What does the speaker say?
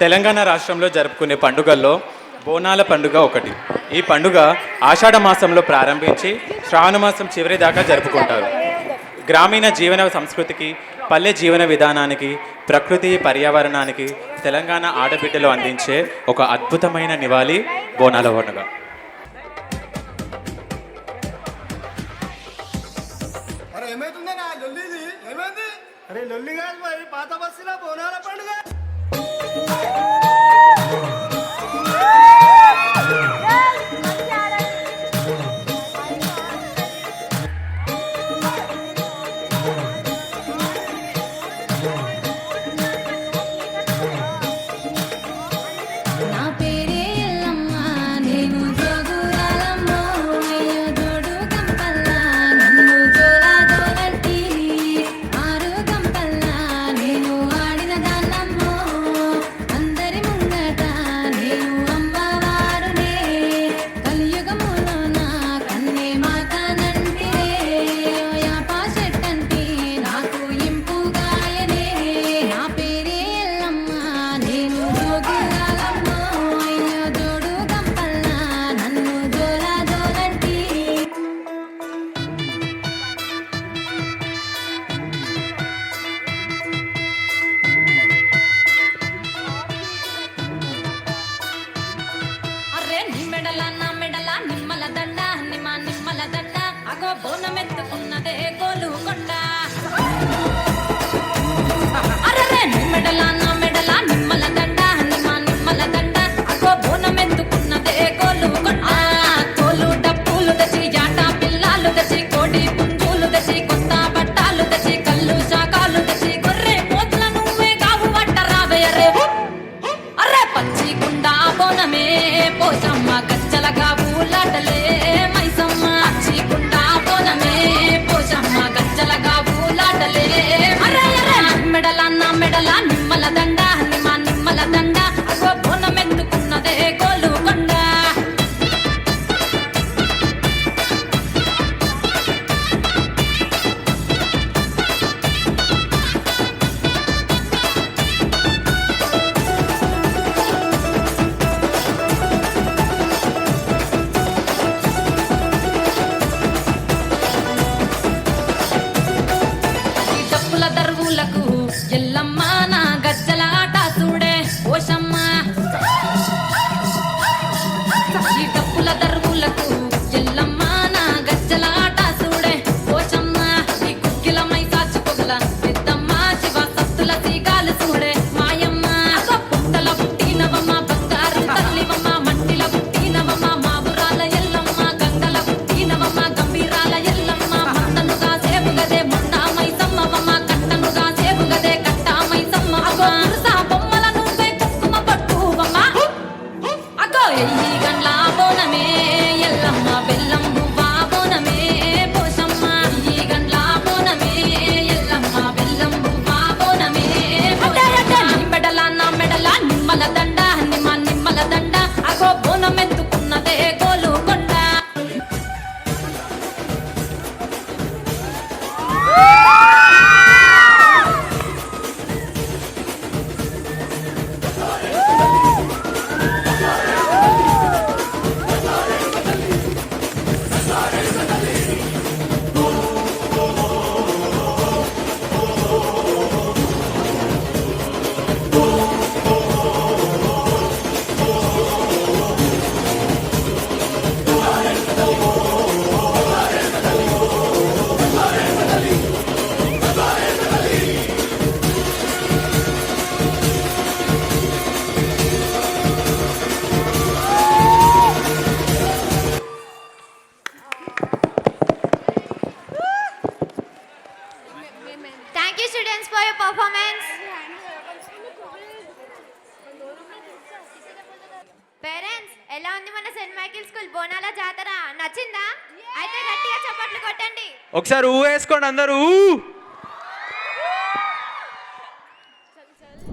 తెలంగాణ రాష్ట్రంలో జరుపుకునే పండుగల్లో బోనాల పండుగ ఒకటి. ఈ పండుగ ఆషాఢ మాసంలో ప్రారంభించి శ్రావణ మాసం చివరి దాకా జరుపుకుంటారు. గ్రామీణ జీవన సంస్కృతికి, పల్లె జీవన విధానానికి, ప్రకృతి పర్యావరణానికి తెలంగాణ ఆడబిడ్డలు అందించే ఒక అద్భుతమైన నివాళి బోనాల పండుగ. అరే లొల్లి కాదు మరి, పాత బస్సులో బోనాల పండుగ. బోనమెత్తుకున్నదే గోలు కొండ. అరే నిమ్మెడల నా మెడల నిమ్మల దండ, నిమ్మల దండ, అగో బోనమెత్తుకున్నదే గోలు కొండ. తోలు డప్పులు తెచ్చి, జాట పిల్లాలు తెచ్చి, కోడి పుంజులు తెచ్చి, కొత్త బట్టాలు తెచ్చి, కళ్ళు శాకాలు తెచ్చి, గొర్రె పోతుల నువ్వే కావు పట్ట రాబోయరే. అరే పచ్చి కుండ బోనమే పోచమ్మ, గజ్జల గావు లాటలే మైసమ్మ. పచ్చి కుండ బోనమే పోచమ్మ, గజ్జల గావు లాటలే. అరే అరే మెడల నా మెడల నిమ్మల దండ, నిమ్మల దండ, అగో బోనమెత్తుకున్నదే గోలు కొండ. దరువులకు ఎల్లమ్మ నా గజ్జల ఆట చూడే ఓషమ్మ. ఈ డప్పుల దరువులకు ఎల్లమ్మ నా గజ్జల ఆట చూడే ఓషమ్మ. ఈ కుక్కిల మై సాచుకోగల పెద్దమ్మ, శివ సత్తుల సీగాలు చూడే మాయమ్మ. పుట్టల పుట్టినవమ్మ, బంగారు తల్లివమ్మ, మట్టిల పుట్టినవమ్మ, మాబురాల ఎల్లమ్మ, గంగల పుట్టినవమ్మ, గంభీరాల ఎల్లమ్మ. మందనుగా సేపుగదే మొండ మైసమ్మవమ్మ, బోనమెత్తుకున్నదే గోలు కొండ. Thank you students for your performance. Parents, ఎలా ఉంది మన సెయింట్ మైకిల్ స్కూల్ బోనాల జాతర? నచ్చిందా? అయితే గట్టిగా చప్పట్లు కొట్టండి. ఒకసారి ఊ వేసుకోండి అందరూ.